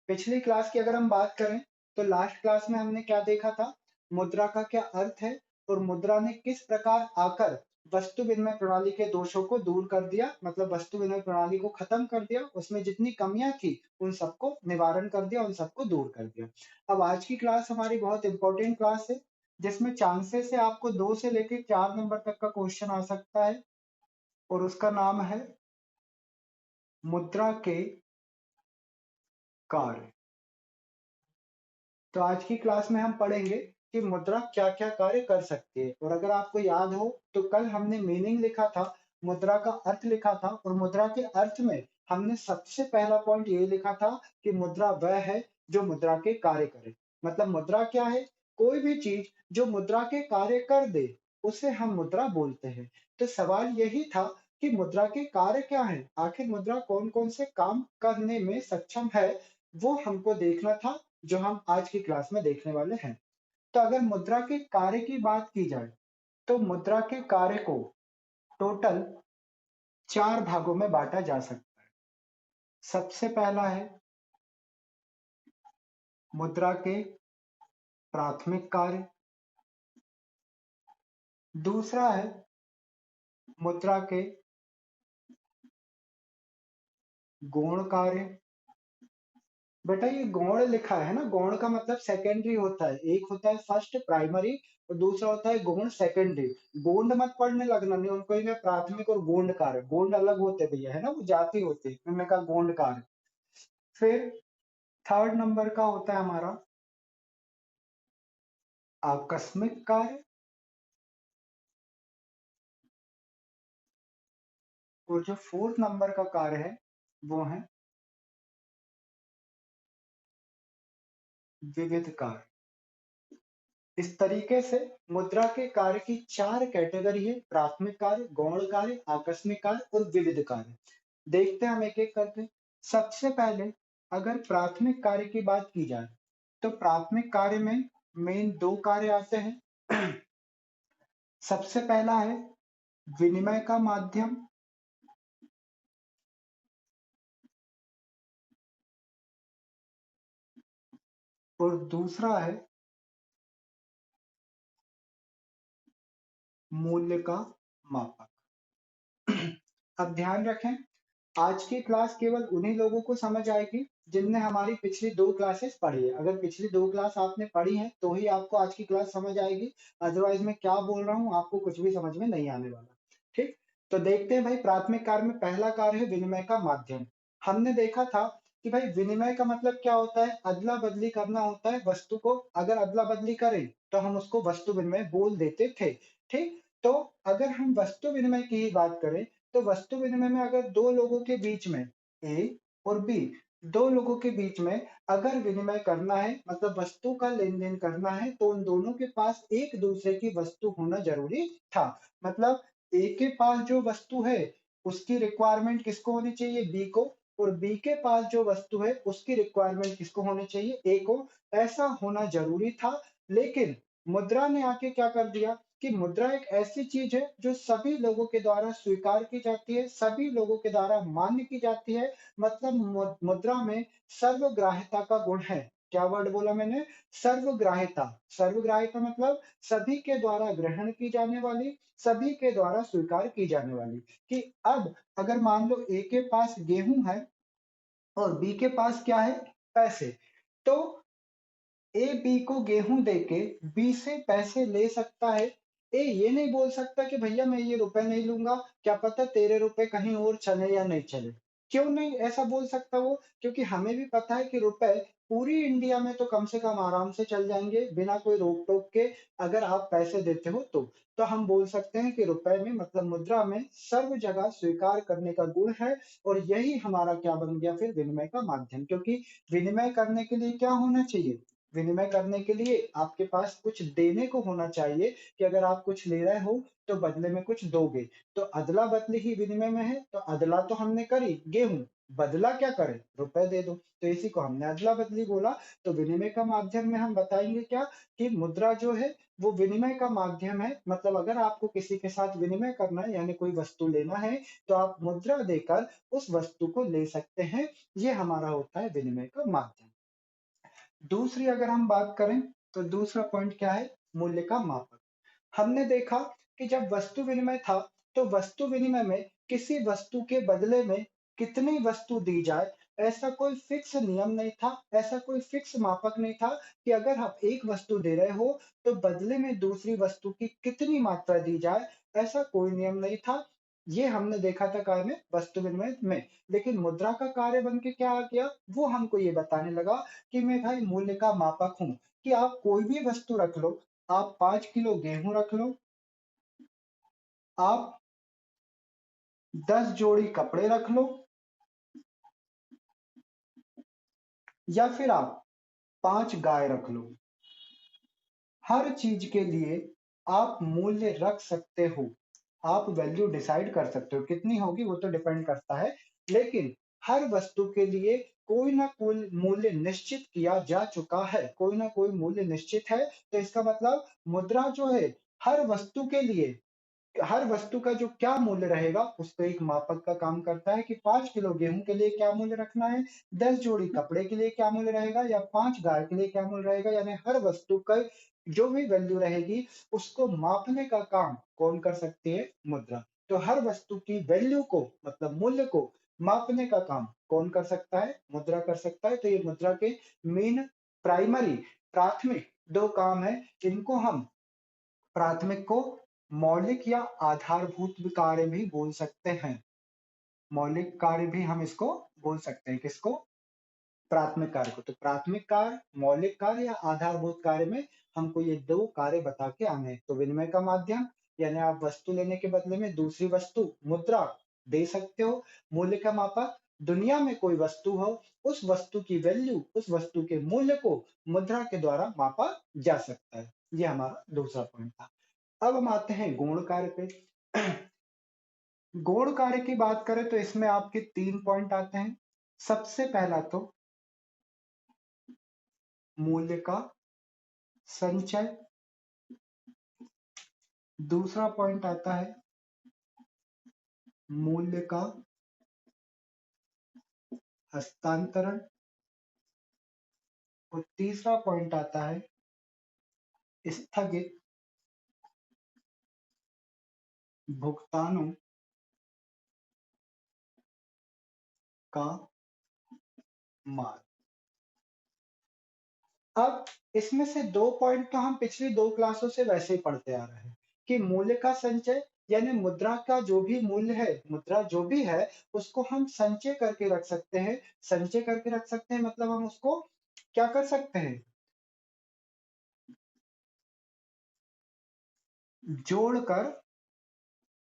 पिछली क्लास की अगर हम बात करें तो लास्ट क्लास में हमने क्या देखा था, मुद्रा का क्या अर्थ है और मुद्रा ने किस प्रकार आकर वस्तु विनिमय प्रणाली के दोषों को दूर कर दिया, मतलब वस्तु विनिमय प्रणाली को खत्म कर दिया, उसमें जितनी कमियां थी उन सबको निवारण कर दिया, उन सबको दूर कर दिया। अब आज की क्लास हमारी बहुत इंपॉर्टेंट क्लास है, जिसमें चांसेस है आपको 2 से लेकर 4 नंबर तक का क्वेश्चन आ सकता है और उसका नाम है मुद्रा के कार्य। तो आज की क्लास में हम पढ़ेंगे कि मुद्रा क्या-क्या कार्य कर सकती है। और अगर आपको याद हो तो कल हमने मीनिंग लिखा था, मुद्रा का अर्थ लिखा था और मुद्रा के अर्थ में हमने सबसे पहला पॉइंट ये लिखा था कि मुद्रा वह है जो मुद्रा के कार्य करे। मतलब मुद्रा क्या है? कोई भी चीज जो मुद्रा के कार्य कर दे, उसे हम मुद्रा बोलते हैं। तो सवाल यही था कि मुद्रा के कार्य क्या हैं? आखिर मुद्रा कौन-कौन से काम करने में सक्षम है, वो हमको देखना था, जो हम आज की क्लास में देखने वाले हैं। तो अगर मुद्रा के कार्य की बात की जाए, तो मुद्रा के कार्य को टोटल 4 भागों में बाँटा जा सकता है। सबसे पहला है मुद्रा के प्राथमिक कार्य, दूसरा है मुद्रा के गौण कार्य। बेटा ये गौण लिखा है ना, गौण का मतलब सेकेंडरी होता है। एक होता है फर्स्ट प्राइमरी और दूसरा होता है गौण सेकेंडरी। गोंड मत पढ़ने लगना, नहीं उनको ही मैं प्राथमिक और गौण कार्य, गौंड अलग होते हैं भैया, है ना, वो जाति होती है, मैंने कहा गौण कार्य। फिर थर्ड नंबर का होता है हमारा आकस्मिक कार्य और जो फोर्थ नंबर का कार्य है वो है विविध कार्य। इस तरीके से मुद्रा के कार्य की 4 कैटेगरी है, प्राथमिक कार्य, गौण कार्य, आकस्मिक कार्य और विविध कार्य। देखते हैं हम एक एक करके। सबसे पहले अगर प्राथमिक कार्य की बात की जाए तो प्राथमिक कार्य में मेन 2 कार्य आते हैं। सबसे पहला है विनिमय का माध्यम और दूसरा है मूल्य का मापक। अब ध्यान रखें, आज की क्लास केवल उन्हीं लोगों को समझ आएगी जिनने हमारी पिछली 2 क्लासेस पढ़ी है। अगर पिछली 2 क्लास आपने पढ़ी है तो ही आपको आज की क्लास समझ आएगी, अदरवाइज मैं क्या बोल रहा हूँ आपको कुछ भी समझ में नहीं आने वाला। ठीक, तो देखते हैं भाई, प्राथमिक कार्य में पहला कार्य है विनिमय का माध्यम। हमने देखा था कि भाई विनिमय का मतलब क्या होता है, अदला बदली करना होता है वस्तु को। अगर अदला बदली करें तो हम उसको वस्तु विनिमय बोल देते थे। ठीक, तो अगर हम वस्तु विनिमय की ही बात करें तो वस्तु विनिमय में अगर 2 लोगों के बीच में ए और बी, 2 लोगों के बीच में अगर विनिमय करना है, मतलब वस्तु का लेन-देन करना है, तो उन दोनों के पास एक दूसरे की वस्तु होना ज़रूरी था। मतलब ए के पास जो वस्तु है उसकी रिक्वायरमेंट किसको होनी चाहिए, बी को, और बी के पास जो वस्तु है उसकी रिक्वायरमेंट किसको होनी चाहिए, ए को। ऐसा होना ज़रूरी था। लेकिन मुद्रा ने आके क्या कर दिया कि मुद्रा एक ऐसी चीज है जो सभी लोगों के द्वारा स्वीकार की जाती है, सभी लोगों के द्वारा मान्य की जाती है। मतलब मुद्रा में सर्वग्राह्यता का गुण है। क्या वर्ड बोला मैंने? सर्वग्राह्यता। सर्वग्राह्यता मतलब सभी के द्वारा ग्रहण की जाने वाली, सभी के द्वारा स्वीकार की जाने वाली। कि अब अगर मान लो ए के पास गेहूं है और बी के पास क्या है, पैसे, तो ए बी को गेहूं देके बी से पैसे ले सकता है। ए ये नहीं बोल सकता कि भैया मैं ये रुपए नहीं लूंगा, क्या पता तेरे रुपए कहीं और चले या नहीं चले। क्यों नहीं ऐसा बोल सकता वो? क्योंकि हमें भी पता है कि रुपए पूरी इंडिया में तो कम से कम आराम से चल जाएंगे बिना कोई रोक टोक के, अगर आप पैसे देते हो तो। तो हम बोल सकते हैं कि रुपए में, मतलब मुद्रा में, सर्व जगह स्वीकार करने का गुण है। और यही हमारा क्या बन गया फिर, विनिमय का माध्यम। क्योंकि विनिमय करने के लिए क्या होना चाहिए, विनिमय करने के लिए आपके पास कुछ देने को होना चाहिए, कि अगर आप कुछ ले रहे हो तो बदले में कुछ दोगे। तो अदला बदली ही विनिमय में है। तो अदला तो हमने करी गेहूं, बदला क्या करे, रुपए दे दो, तो इसी को हमने अदला बदली बोला। तो विनिमय का माध्यम में हम बताएंगे क्या, कि मुद्रा जो है वो विनिमय का माध्यम है। मतलब अगर आपको किसी के साथ विनिमय करना है, यानी कोई वस्तु लेना है, तो आप मुद्रा देकर उस वस्तु को ले सकते हैं। ये हमारा होता है विनिमय का माध्यम। दूसरी अगर हम बात करें तो दूसरा पॉइंट क्या है, मूल्य का मापक। हमने देखा कि जब वस्तु विनिमय था तो वस्तु विनिमय में किसी वस्तु के बदले में कितनी वस्तु दी जाए, ऐसा कोई फिक्स नियम नहीं था, ऐसा कोई फिक्स मापक नहीं था कि अगर आप एक वस्तु दे रहे हो तो बदले में दूसरी वस्तु की कितनी मात्रा दी जाए, ऐसा कोई नियम नहीं था। ये हमने देखा था कार्य में, वस्तु विनिमय में। लेकिन मुद्रा का कार्य बन के क्या आ गया, वो हमको ये बताने लगा कि मैं भाई मूल्य का मापक हूँ, कि आप कोई भी वस्तु रख लो, आप 5 किलो गेहूं रख लो, आप 10 जोड़ी कपड़े रख लो, या फिर आप 5 गाय रख लो, हर चीज के लिए आप मूल्य रख सकते हो, आप वैल्यू डिसाइड कर सकते हो, कितनी होगी वो तो डिपेंड करता है, लेकिन हर वस्तु के लिए कोई ना कोई मूल्य निश्चित किया जा चुका है, कोई ना कोई मूल्य निश्चित है। तो इसका मतलब मुद्रा जो है हर वस्तु के लिए, हर वस्तु का जो क्या मूल्य रहेगा उसको एक मापक का काम करता है, कि 5 किलो गेहूं के लिए क्या मूल्य रखना है, 10 जोड़ी कपड़े के लिए क्या मूल्य रहेगा, या 5 गाय के लिए क्या मूल्य रहेगा। यानी हर वस्तु का जो भी वैल्यू रहेगी उसको मापने का काम कौन कर सकती है, मुद्रा। तो हर वस्तु की वैल्यू को, मतलब मूल्य को मापने का काम कौन कर सकता है, मुद्रा कर सकता है। तो ये मुद्रा के मेन, प्राइमरी, प्राथमिक दो काम है। इनको हम, प्राथमिक को मौलिक या आधारभूत कार्य भी बोल सकते हैं, मौलिक कार्य भी हम इसको बोल सकते हैं, किसको, प्राथमिक कार्य को। तो प्राथमिक कार्य, मौलिक कार्य या आधारभूत कार्य में हमको ये दो कार्य बता के आने हैं। तो विनिमय का माध्यम, यानी आप वस्तु लेने के बदले में दूसरी वस्तु, मुद्रा दे सकते हो। मूल्य का मापक, दुनिया में कोई वस्तु हो, उस वस्तु की वैल्यू, उस वस्तु के मूल्य को मुद्रा के द्वारा मापा जा सकता है। ये हमारा दूसरा पॉइंट था। अब हम आते हैं गौण कार्य पे। गौण कार्य की बात करें तो इसमें आपके 3 पॉइंट आते हैं। सबसे पहला तो मूल्य का संचय, दूसरा पॉइंट आता है मूल्य का हस्तांतरण, और तीसरा पॉइंट आता है स्थगित भुगतानों का मान। अब इसमें से 2 पॉइंट तो हम पिछली 2 क्लासों से वैसे ही पढ़ते आ रहे हैं, कि मूल्य का संचय, यानी मुद्रा का जो भी मूल्य है, मुद्रा जो भी है उसको हम संचय करके रख सकते हैं। संचय करके रख सकते हैं मतलब हम उसको क्या कर सकते हैं, जोड़कर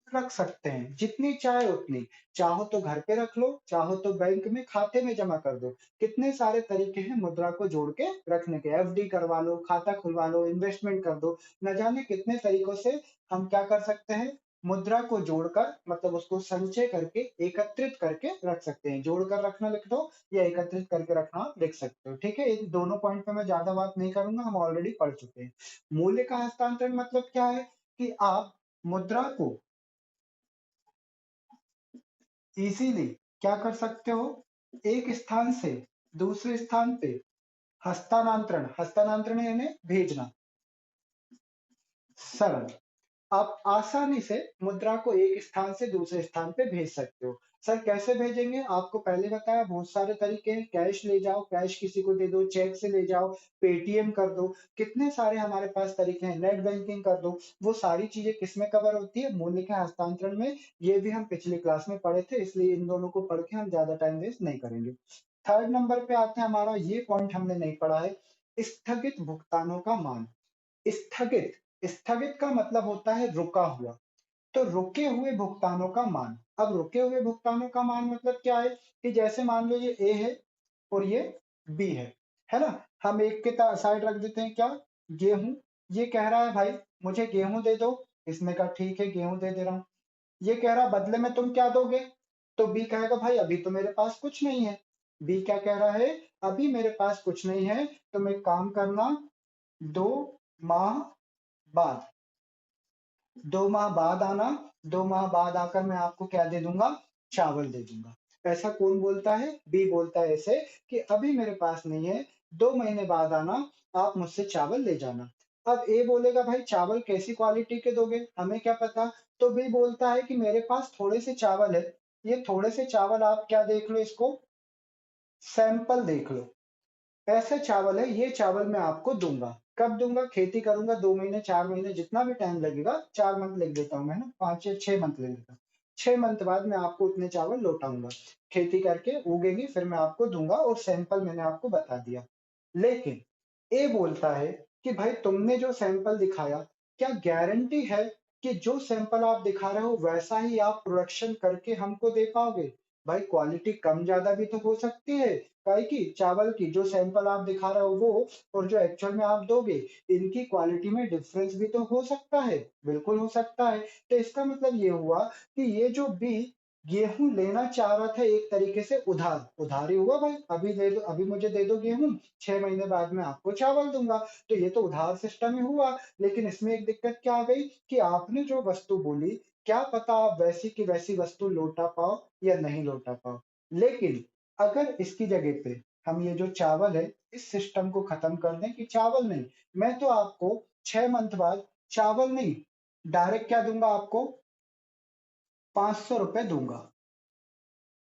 रख सकते हैं, जितनी चाहे उतनी। चाहो तो घर पे रख लो, चाहो तो बैंक में खाते में जमा कर दो। कितने सारे तरीके हैं मुद्रा को जोड़ के रखने के, एफडी करवा लो, खाता खुलवा लो, इन्वेस्टमेंट कर दो, न जाने कितने तरीकों से हम क्या कर सकते हैं, मुद्रा को जोड़कर, मतलब उसको संचय करके, एकत्रित करके रख सकते हैं। जोड़कर रखना लिख दो, या एकत्रित करके रखना लिख सकते हो। ठीक है, इन दोनों पॉइंट पे मैं ज्यादा बात नहीं करूंगा, हम ऑलरेडी पढ़ चुके हैं। मूल्य का हस्तांतरण मतलब क्या है, कि आप मुद्रा को इजीली क्या कर सकते हो, एक स्थान से दूसरे स्थान पे हस्तांतरण, हस्तांतरण यानी भेजना, सरल। आप आसानी से मुद्रा को एक स्थान से दूसरे स्थान पे भेज सकते हो। सर कैसे भेजेंगे, आपको पहले बताया, बहुत सारे तरीके हैं। कैश ले जाओ, कैश किसी को दे दो, चेक से ले जाओ, पेटीएम कर दो, कितने सारे हमारे पास तरीके हैं, नेट बैंकिंग कर दो। वो सारी चीजें किसमें कवर होती है, मूल्य के हस्तांतरण में। ये भी हम पिछली क्लास में पढ़े थे, इसलिए इन दोनों को पढ़ के हम ज्यादा टाइम वेस्ट नहीं करेंगे। थर्ड नंबर पे आते हैं, हमारा ये पॉइंट हमने नहीं पढ़ा है, स्थगित भुगतानों का मान। स्थगित, स्थगित का मतलब होता है रुका हुआ। तो रुके हुए भुगतानों का मान। अब रुके हुए भुगतानों का मान मतलब क्या है, कि जैसे मान लो ये ए है और ये बी है ना। हम एक के साइड रख देते हैं क्या, गेहूं। ये कह रहा है भाई मुझे गेहूं दे दो, इसने कहा ठीक है गेहूं दे दे रहा हूं। ये कह रहा बदले में तुम क्या दोगे, तो बी कहेगा भाई अभी तो मेरे पास कुछ नहीं है। बी क्या कह रहा है, अभी मेरे पास कुछ नहीं है, तुम एक काम करना, 2 माह बाद, 2 माह बाद आना, 2 माह बाद आकर मैं आपको क्या दे दूंगा, चावल दे दूंगा। ऐसा कौन बोलता है, बी बोलता है ऐसे, कि अभी मेरे पास नहीं है, 2 महीने बाद आना, आप मुझसे चावल ले जाना। अब ए बोलेगा भाई चावल कैसी क्वालिटी के दोगे, हमें क्या पता। तो बी बोलता है कि मेरे पास थोड़े से चावल है, ये थोड़े से चावल आप क्या देख लो, इसको सैंपल देख लो, ऐसे चावल है, ये चावल मैं आपको दूंगा। कब दूंगा, खेती करूंगा 2 महीने 4 महीने जितना भी टाइम लगेगा, 4 मंथ लिख देता हूँ मैं ना, 5 या 6 मंथ ले लेता हूँ। 6 मंथ बाद मैं आपको उतने चावल लौटाऊंगा, खेती करके उगेंगे, फिर मैं आपको दूंगा, और सैंपल मैंने आपको बता दिया। लेकिन ए बोलता है कि भाई तुमने जो सैंपल दिखाया, क्या गारंटी है कि जो सैंपल आप दिखा रहे हो वैसा ही आप प्रोडक्शन करके हमको दे पाओगे। भाई क्वालिटी कम ज्यादा भी तो हो सकती है, काहे की चावल की जो सैंपल आप दिखा रहे हो वो, और जो एक्चुअल में आप दोगे, इनकी क्वालिटी में डिफरेंस भी तो हो सकता है, बिल्कुल हो सकता है। तो इसका मतलब ये हुआ कि ये जो बी गेहूं लेना चाह रहा था एक तरीके से उधार, उधार ही हुआ भाई, अभी दे दो, अभी मुझे दे दो गेहूं, 6 महीने बाद मैं आपको चावल दूंगा। तो ये तो उधार सिस्टम ही हुआ। लेकिन इसमें एक दिक्कत क्या आ गई कि आपने जो वस्तु बोली, क्या पता आप वैसी की वैसी वस्तु लौटा पाओ या नहीं लौटा पाओ। लेकिन अगर इसकी जगह पे हम ये जो चावल है, इस सिस्टम को खत्म कर दें कि चावल नहीं, मैं तो आपको 6 मंथ बाद चावल नहीं, डायरेक्ट क्या दूंगा आपको, 500 रुपए दूंगा।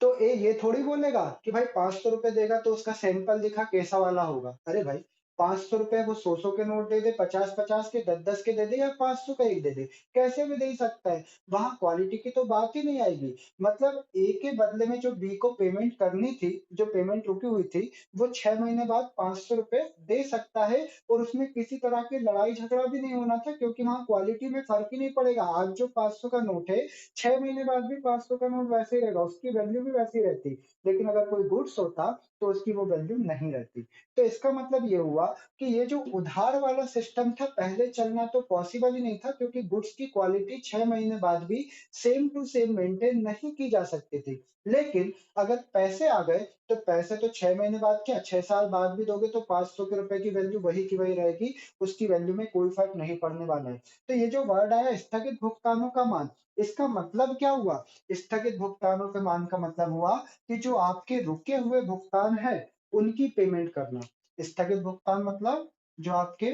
तो ये थोड़ी बोलेगा कि भाई 500 रुपए देगा तो उसका सैंपल दिखा कैसा वाला होगा। अरे भाई 500 रुपए वो 100 के नोट दे दे, 50-50 के, 10-10 के दे दे, या 500 का एक दे दे, कैसे भी दे सकता है। वहां क्वालिटी की तो बात ही नहीं आएगी। मतलब ए के बदले में जो बी को पेमेंट करनी थी, जो पेमेंट रुकी हुई थी, वो 6 महीने बाद 500 रुपए दे सकता है, और उसमें किसी तरह की लड़ाई झगड़ा भी नहीं होना था, क्योंकि वहां क्वालिटी में फर्क ही नहीं पड़ेगा। आज जो 500 का नोट है, 6 महीने बाद भी 500 का नोट वैसे ही रहेगा, उसकी वैल्यू भी वैसी रहती। लेकिन अगर कोई गुड्स होता तो उसकी वो वैल्यू नहीं रहती। तो इसका मतलब ये हुआ कि ये जो उधार वाला सिस्टम था, पहले चलना तो पॉसिबल ही नहीं था, क्योंकि गुड्स की क्वालिटी 6 महीने बाद भी सेम टू सेम मेंटेन नहीं की जा सकती थी। लेकिन अगर पैसे आ गए, तो पैसे तो 6 महीने बाद क्या, 6 साल बाद भी दोगे तो 500 के रुपए की वैल्यू वही की वही रहेगी, उसकी वैल्यू में कोई फर्क नहीं पड़ने वाला है। तो ये जो वर्ड आया स्थगित भुगतानों का मान, इसका मतलब क्या हुआ, स्थगित भुगतानों के मान का मतलब हुआ कि जो आपके रुके हुए भुगतान है, उनकी पेमेंट करना। स्थगित भुगतान मतलब जो आपके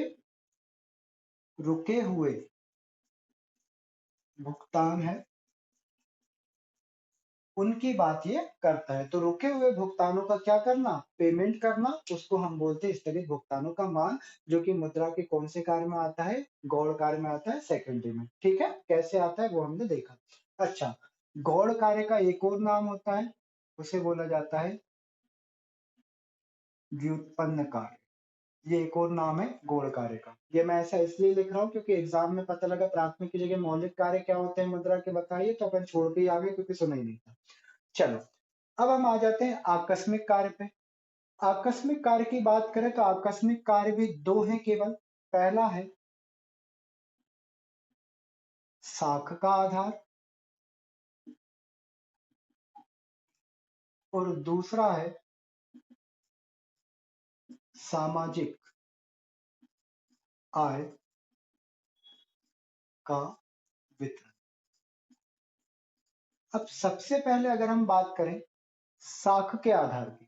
रुके हुए भुगतान है, उनकी बात ये करता है। तो रुके हुए भुगतानों का क्या करना, पेमेंट करना, उसको हम बोलते हैं स्थगित भुगतानों का मान, जो कि मुद्रा के कौन से कार्य में आता है, गौण कार्य में आता है, सेकेंडरी में। ठीक है, कैसे आता है वो हमने देखा। अच्छा, गौण कार्य का एक और नाम होता है, उसे बोला जाता है व्युत्पन्न कार्य। ये एक और नाम है गौण कार्य का। ये मैं ऐसा इसलिए लिख रहा हूँ क्योंकि एग्जाम में पता लगा प्राथमिक की जगह मौलिक कार्य क्या होते हैं मुद्रा के बताइए, तो अपन छोड़ के ही आ गए क्योंकि सुना ही नहीं था। चलो, अब हम आ जाते हैं आकस्मिक कार्य पे। आकस्मिक कार्य की बात करें तो आकस्मिक कार्य भी दो हैं केवल। पहला है साख का आधार, और दूसरा है सामाजिक आय का वितरण। अब सबसे पहले अगर हम बात करें साख के आधार की,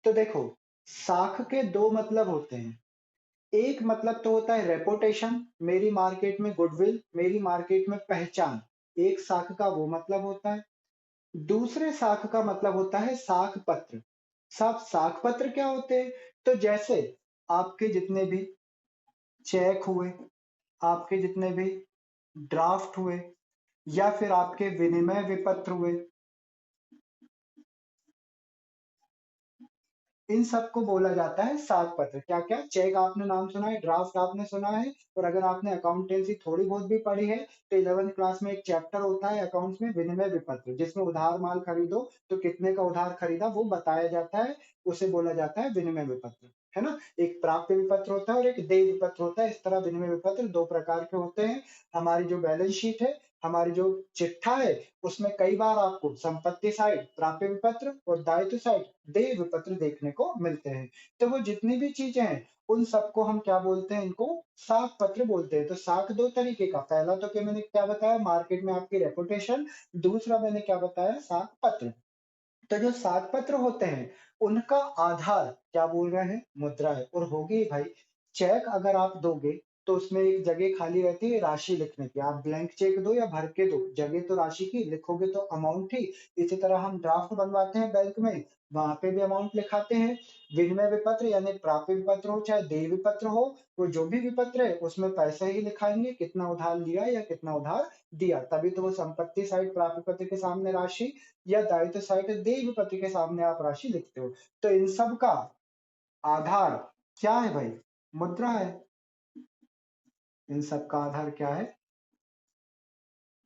तो देखो, साख के दो मतलब होते हैं। एक मतलब तो होता है रेपुटेशन, मेरी मार्केट में गुडविल, मेरी मार्केट में पहचान, एक साख का वो मतलब होता है। दूसरे साख का मतलब होता है साख पत्र। साहब साख पत्र क्या होते हैं, तो जैसे आपके जितने भी चेक हुए, आपके जितने भी ड्राफ्ट हुए, या फिर आपके विनिमय विपत्र हुए, इन सबको बोला जाता है साख पत्र। क्या क्या, चेक आपने नाम सुना है, ड्राफ्ट आपने सुना है, और अगर आपने अकाउंटेंसी थोड़ी बहुत भी पढ़ी है, तो 11th क्लास में एक चैप्टर होता है अकाउंट्स में, विनिमय विपत्र, जिसमें उधार माल खरीदो तो कितने का उधार खरीदा वो बताया जाता है, उसे बोला जाता है विनिमय विपत्र। है ना, एक प्राप्य विपत्र होता है और एक देय विपत्र होता है। इस तरह विनिमय विपत्र दो प्रकार के होते हैं। हमारी जो बैलेंस शीट है, हमारी जो चिट्ठा है, उसमें कई बार आपको संपत्ति साइड प्राप्य विपत्र और दायित्व साइड देय विपत्र देखने को मिलते हैं। तो वो जितनी भी चीजें हैं, उन सबको हम क्या बोलते हैं, इनको साख पत्र बोलते हैं। तो साख दो तरीके का, पहला तो मैंने क्या बताया, मार्केट में आपकी रेपुटेशन, दूसरा मैंने क्या बताया, साख पत्र। तो जो सात पत्र होते हैं उनका आधार क्या बोल रहे हैं, मुद्रा है। और होगी भाई, चेक अगर आप दोगे तो उसमें एक जगह खाली रहती है राशि लिखने की, आप ब्लैंक चेक दो या भर के दो, जगह तो राशि की लिखोगे तो अमाउंट ही। इसी तरह हम ड्राफ्ट बनवाते हैं बैंक में, वहां पे भी अमाउंट लिखाते हैं। विनिमय विपत्र यानी प्राप्य विपत्र हो चाहे देय विपत्र हो, वो जो भी विपत्र है उसमें पैसे ही लिखाएंगे, कितना उधार लिया या कितना उधार दिया, तभी तो वो संपत्ति साइड प्राप्य पत्र के सामने राशि या दायित्व साइड देय विपत्र के सामने आप राशि लिखते हो। तो इन सब का आधार क्या है भाई, मुद्रा है। इन सब का आधार क्या है,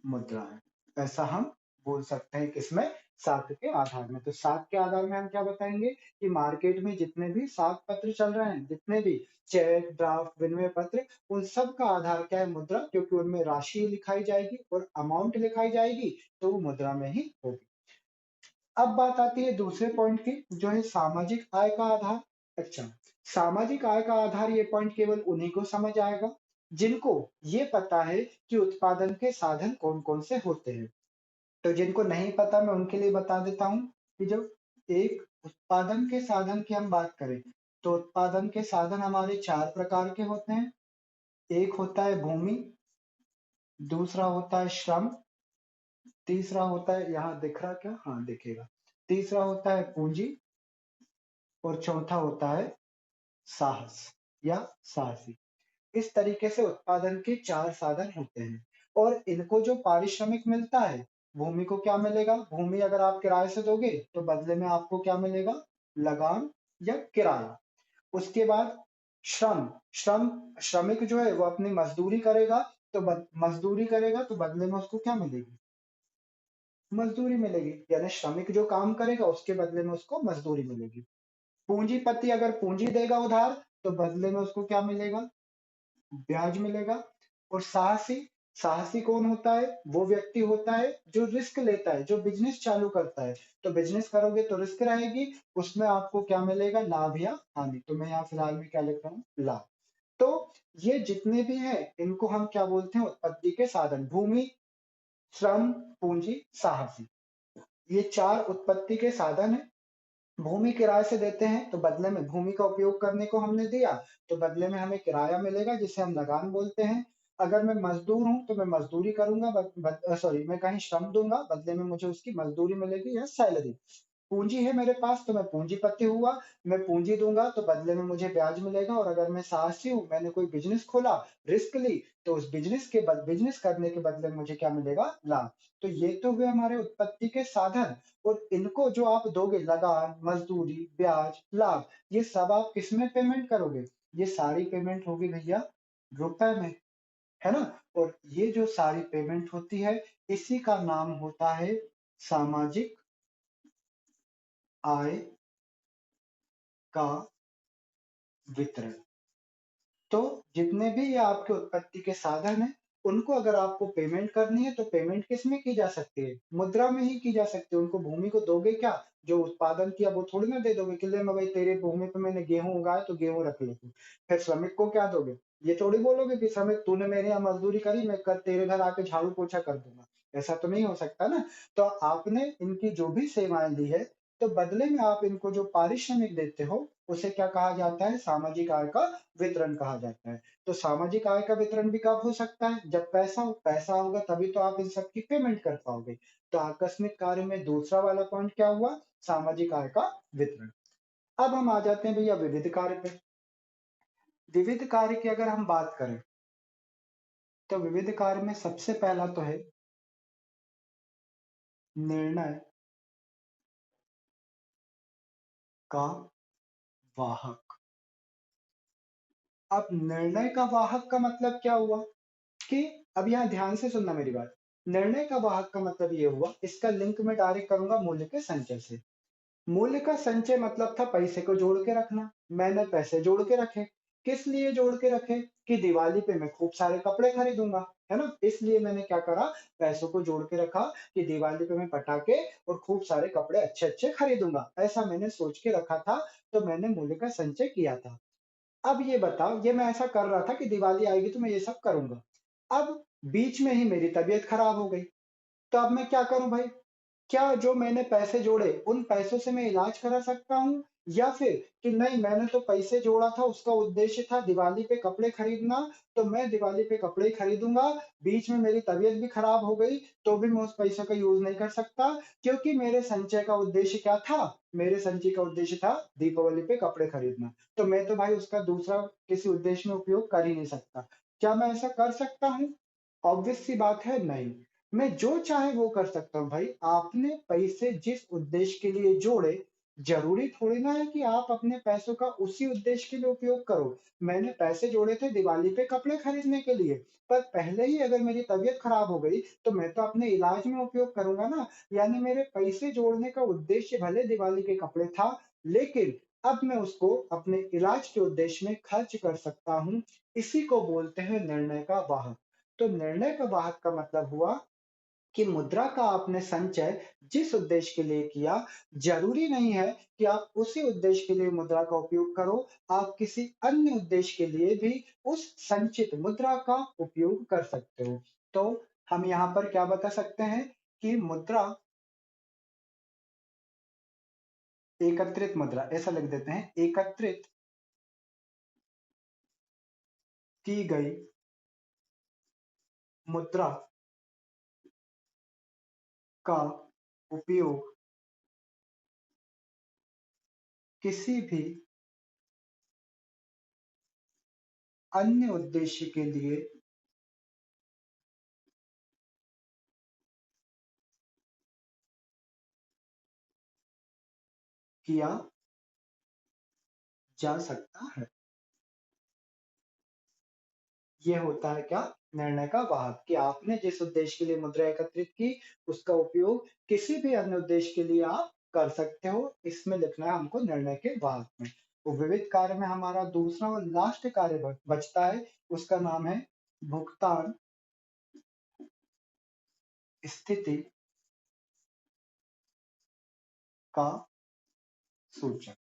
मुद्रा है। ऐसा हम बोल सकते हैं किसमें, साख के आधार में। तो साख के आधार में हम क्या बताएंगे कि मार्केट में जितने भी साख पत्र चल रहे हैं, जितने भी चेक ड्राफ्ट विनिमय पत्र, उन सब का आधार क्या है, मुद्रा, क्योंकि उनमें राशि लिखाई जाएगी और अमाउंट लिखाई जाएगी, तो वो मुद्रा में ही होगी। अब बात आती है दूसरे पॉइंट की, जो है सामाजिक आय का आधार। अच्छा, सामाजिक आय का आधार, ये पॉइंट केवल उन्हीं को समझ आएगा जिनको ये पता है कि उत्पादन के साधन कौन कौन से होते हैं। तो जिनको नहीं पता मैं उनके लिए बता देता हूँ कि जब एक उत्पादन के साधन की हम बात करें, तो उत्पादन के साधन हमारे चार प्रकार के होते हैं। एक होता है भूमि, दूसरा होता है श्रम, तीसरा होता है, यहाँ दिख रहा क्या, हाँ दिखेगा, तीसरा होता है पूंजी, और चौथा होता है साहस या साहसी। इस तरीके से उत्पादन के चार साधन होते हैं। और इनको जो पारिश्रमिक मिलता है, भूमि को क्या मिलेगा, भूमि अगर आप किराए से दोगे तो बदले में आपको क्या मिलेगा, लगान या किराया। उसके बाद श्रम, श्रम, श्रमिक जो है वो अपनी मजदूरी करेगा, तो मजदूरी करेगा तो बदले में उसको क्या मिलेगी, मजदूरी मिलेगी, यानी श्रमिक जो काम करेगा उसके बदले में उसको मजदूरी मिलेगी। पूंजीपति अगर पूंजी देगा उधार, तो बदले में उसको क्या मिलेगा, ब्याज मिलेगा। और साहसी, साहसी कौन होता है, वो व्यक्ति होता है जो रिस्क लेता है, जो बिजनेस चालू करता है। तो बिजनेस करोगे तो रिस्क रहेगी, उसमें आपको क्या मिलेगा, लाभ या हानि। तो मैं यहाँ फिलहाल में क्या लिख रहा हूँ, लाभ। तो ये जितने भी हैं इनको हम क्या बोलते हैं, उत्पत्ति के साधन, भूमि, श्रम, पूंजी, साहसी, ये चार उत्पत्ति के साधन है। भूमि किराए से देते हैं तो बदले में भूमि का उपयोग करने को हमने दिया, तो बदले में हमें किराया मिलेगा जिसे हम लगान बोलते हैं। अगर मैं मजदूर हूं तो मैं मजदूरी करूंगा, सॉरी, मैं कहीं श्रम दूंगा, बदले में मुझे उसकी मजदूरी मिलेगी या सैलरी। पूंजी है मेरे पास तो मैं पूंजीपति हुआ, मैं पूंजी दूंगा तो बदले में मुझे ब्याज मिलेगा। और अगर मैं साहसी हूँ, मैंने कोई बिजनेस खोला, रिस्क ली, तो उस बिजनेस करने के बदले में मुझे क्या मिलेगा, लाभ। तो ये तो हुए हमारे उत्पत्ति के साधन। और इनको जो आप दोगे, लगान, मजदूरी, ब्याज, लाभ, ये सब आप किसमें पेमेंट करोगे, ये सारी पेमेंट होगी भैया रुपए में, है ना। और ये जो सारी पेमेंट होती है, इसी का नाम होता है सामाजिक आय का वितरण। तो जितने भी ये आपके उत्पत्ति के साधन हैं, उनको अगर आपको पेमेंट करनी है तो पेमेंट किस में की जा सकती है, मुद्रा में ही की जा सकती है। उनको भूमि को दोगे क्या, जो उत्पादन किया वो थोड़ी ना दे दोगे कि ले मैं भाई तेरे भूमि पे मैंने गेहूं उगाया तो गेहूं रख ले तू। फिर श्रमिक को क्या दोगे, ये थोड़ी बोलोगे कि श्रमिक तूने मेरे यहाँ मजदूरी करी, मैं कर तेरे घर आके झाड़ू पोछा कर दूंगा। ऐसा तो नहीं हो सकता ना। तो आपने इनकी जो भी सेवाएं ली है, तो बदले में आप इनको जो पारिश्रमिक देते हो, उसे क्या कहा जाता है, सामाजिक आय का वितरण कहा जाता है। तो सामाजिक आय का वितरण भी कब हो सकता है, जब पैसा होगा तभी तो आप इन सब की पेमेंट कर पाओगे। तो आकस्मिक कार्य में दूसरा वाला पॉइंट क्या हुआ, सामाजिक आय का वितरण। अब हम आ जाते हैं भैया विविध कार्य पे। विविध कार्य की अगर हम बात करें, तो विविध कार्य में सबसे पहला तो है निर्णय का वाहक। अब निर्णय का वाहक का मतलब क्या हुआ, कि अब यहाँ ध्यान से सुनना मेरी बात। निर्णय का वाहक का मतलब ये हुआ, इसका लिंक मैं डायरेक्ट करूंगा मूल्य के संचय से। मूल्य का संचय मतलब था पैसे को जोड़ के रखना। मैंने पैसे जोड़ के रखे, किस लिए जोड़ के रखे, कि दिवाली पे मैं खूब सारे कपड़े खरीदूंगा, है ना। इसलिए मैंने क्या करा, पैसों को जोड़ के रखा कि दिवाली पे मैं पटाखे और खूब सारे कपड़े अच्छे अच्छे खरीदूंगा, ऐसा मैंने सोच के रखा था। तो मैंने मूल्य का संचय किया था। अब ये बताओ, ये मैं ऐसा कर रहा था कि दिवाली आएगी तो मैं ये सब करूंगा। अब बीच में ही मेरी तबीयत खराब हो गई, तो अब मैं क्या करूं भाई, क्या जो मैंने पैसे जोड़े उन पैसों से मैं इलाज करा सकता हूँ? या फिर कि नहीं, मैंने तो पैसे जोड़ा था, उसका उद्देश्य था दिवाली पे कपड़े खरीदना, तो मैं दिवाली पे कपड़े ही खरीदूँगा, बीच में मेरी तबीयत भी खराब हो गई, तो भी मैं उस पैसों का यूज़ नहीं कर सकता, क्योंकि मेरे संचय का उद्देश्य क्या था? मेरे संचय का उद्देश्य था दीपावली पे कपड़े खरीदना, तो मैं तो भाई उसका दूसरा किसी उद्देश्य में उपयोग कर ही नहीं सकता। क्या मैं ऐसा कर सकता हूँ? ऑब्वियस सी बात है, नहीं। मैं जो चाहे वो कर सकता हूँ भाई। आपने पैसे जिस उद्देश्य के लिए जोड़े, ज़रूरी थोड़ी ना है कि आप अपने पैसों का उसी उद्देश्य के लिए उपयोग करो। मैंने पैसे जोड़े थे दिवाली पे कपड़े खरीदने के लिए, पर पहले ही अगर मेरी तबीयत खराब हो गई, तो मैं तो अपने इलाज में उपयोग करूँगा ना। यानी मेरे पैसे जोड़ने का उद्देश्य भले दिवाली के कपड़े था, लेकिन अब मैं उसको अपने इलाज के उद्देश्य में खर्च कर सकता हूँ। इसी को बोलते हैं निर्णय का वाहक। तो निर्णय का वाहक का मतलब हुआ कि मुद्रा का आपने संचय जिस उद्देश्य के लिए किया, ज़रूरी नहीं है कि आप उसी उद्देश्य के लिए मुद्रा का उपयोग करो, आप किसी अन्य उद्देश्य के लिए भी उस संचित मुद्रा का उपयोग कर सकते हो। तो हम यहाँ पर क्या बता सकते हैं कि मुद्रा, एकत्रित मुद्रा ऐसा लिख देते हैं, एकत्रित की गई मुद्रा का उपयोग किसी भी अन्य उद्देश्य के लिए किया जा सकता है। ये होता है क्या? निर्णय का वाहक, कि आपने जिस उद्देश्य के लिए मुद्रा एकत्रित की, उसका उपयोग किसी भी अन्य उद्देश्य के लिए आप कर सकते हो। इसमें लिखना है हमको निर्णय के वाहक में। तो विविध कार्य में हमारा दूसरा और लास्ट कार्य बचता है, उसका नाम है भुगतान स्थिति का सूचक।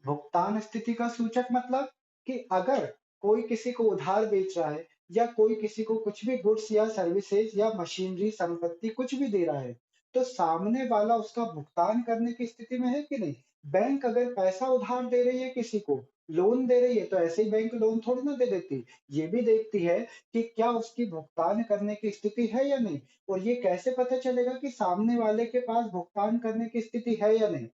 भुगतान स्थिति का सूचक मतलब कि अगर कोई किसी को उधार बेच रहा है, या कोई किसी को कुछ भी गुड्स या सर्विसेज या मशीनरी संपत्ति कुछ भी दे रहा है, तो सामने वाला उसका भुगतान करने की स्थिति में है कि नहीं। बैंक अगर पैसा उधार दे रही है, किसी को लोन दे रही है, तो ऐसे ही बैंक लोन थोड़ी ना दे देती। ये भी देखती है कि क्या उसकी भुगतान करने की स्थिति है या नहीं। और ये कैसे पता चलेगा कि सामने वाले के पास भुगतान करने की स्थिति है या नहीं?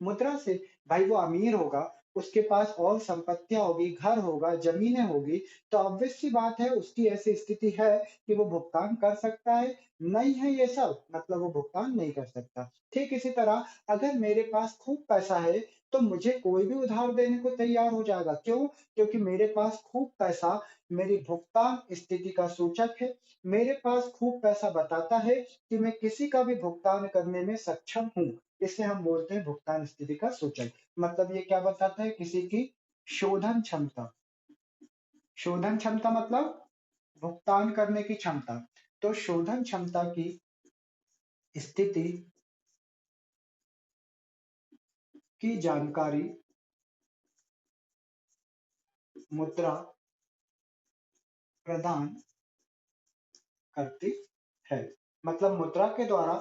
मुद्रा से। भाई वो अमीर होगा, उसके पास और संपत्तियाँ होगी, घर होगा, ज़मीनें होगी, तो ऑब्वियस सी बात है उसकी ऐसी स्थिति है कि वो भुगतान कर सकता है। नहीं है ये सब, मतलब वो भुगतान नहीं कर सकता। ठीक इसी तरह अगर मेरे पास खूब पैसा है, तो मुझे कोई भी उधार देने को तैयार हो जाएगा। क्यों? क्योंकि मेरे पास खूब पैसा मेरी भुगतान स्थिति का सूचक है। मेरे पास खूब पैसा बताता है कि मैं किसी का भी भुगतान करने में सक्षम हूँ। इसे हम बोलते हैं भुगतान स्थिति का सूचक। मतलब ये क्या बताता है? किसी की शोधन क्षमता। शोधन क्षमता मतलब भुगतान करने की क्षमता। तो शोधन क्षमता की स्थिति की जानकारी मुद्रा प्रदान करती है। मतलब मुद्रा के द्वारा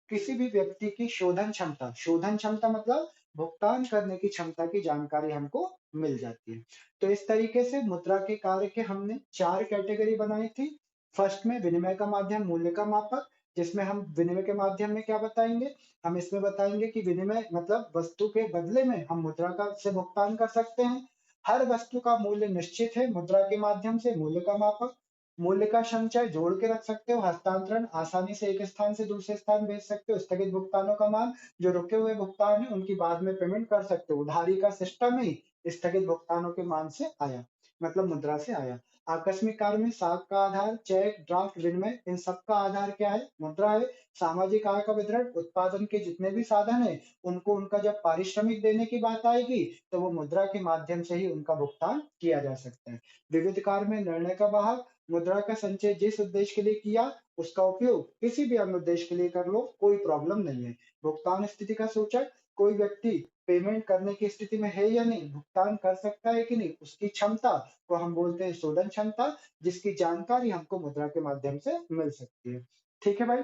किसी भी व्यक्ति की शोधन क्षमता मतलब भुगतान करने की क्षमता की जानकारी हमको मिल जाती है। तो इस तरीके से मुद्रा के कार्य के हमने 4 कैटेगरी बनाई थी। फर्स्ट में विनिमय का माध्यम, मूल्य का मापक, जिसमें हम विनिमय के माध्यम में क्या बताएँगे? हम इसमें बताएँगे कि विनिमय मतलब वस्तु के बदले में हम मुद्रा का से भुगतान कर सकते हैं। हर वस्तु का मूल्य निश्चित है, मुद्रा के माध्यम से मूल्य का मापक। मूल्य का संचय जोड़ के रख सकते हो, हस्तांतरण आसानी से एक स्थान से दूसरे स्थान भेज सकते हो, स्थगित भुगतानों का मान, जो रुके हुए भुगतान है उनकी बाद में पेमेंट कर सकते हो। उधारी का सिस्टम ही स्थगित भुगतानों के मान से आया, मतलब मुद्रा से आया। आकस्मिक कार्य में साख का आधार, चेक, ड्राफ्ट, विनिमय, इन सब का आधार क्या है? मुद्रा है। सामाजिक आय का वितरण, उत्पादन के जितने भी साधन है, उनको उनका जब पारिश्रमिक देने की बात आएगी, तो वो मुद्रा के माध्यम से ही उनका भुगतान किया जा सकता है। विविध कार्य में निर्णय का वाहक, मुद्रा का संचय जिस उद्देश्य के लिए किया, उसका उपयोग किसी भी अन्य उद्देश्य के लिए कर लो, कोई प्रॉब्लम नहीं है। भुगतान स्थिति का सूचक, कोई व्यक्ति पेमेंट करने की स्थिति में है या नहीं, भुगतान कर सकता है कि नहीं, उसकी क्षमता को हम बोलते हैं शोधन क्षमता, जिसकी जानकारी हमको मुद्रा के माध्यम से मिल सकती है। ठीक है भाई?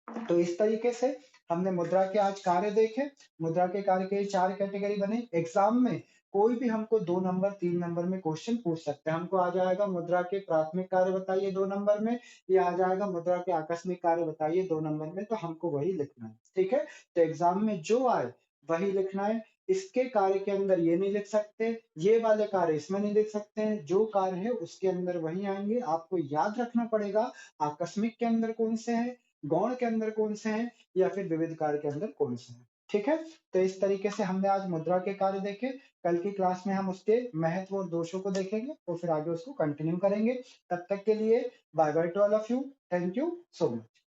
तो इस तरीके से हमने मुद्रा के आज कार्य देखे। मुद्रा के कार्य के 4 कैटेगरी बने। एग्जाम में कोई भी हमको 2 नंबर 3 नंबर में क्वेश्चन पूछ सकता है। हमको आ जाएगा मुद्रा के प्राथमिक कार्य बताइए 2 नंबर में, या आ जाएगा मुद्रा के आकस्मिक कार्य बताइए 2 नंबर में, तो हमको वही लिखना है। ठीक है? तो एग्जाम में जो आए वही लिखना है। इसके कार्य के अंदर ये नहीं लिख सकते, ये वाले कार्य इसमें नहीं लिख सकते हैं। जो कार्य है उसके अंदर वही आएंगे। आपको याद रखना पड़ेगा आकस्मिक के अंदर कौन से हैं, गौण के अंदर कौन से हैं, या फिर विविध कार्य के अंदर कौन से हैं। ठीक है? तो इस तरीके से हमने आज मुद्रा के कार्य देखे। कल की क्लास में हम उसके महत्व और दोषों को देखेंगे और फिर आगे उसको कंटिन्यू करेंगे। तब तक के लिए bye bye to all of you. Thank you so much.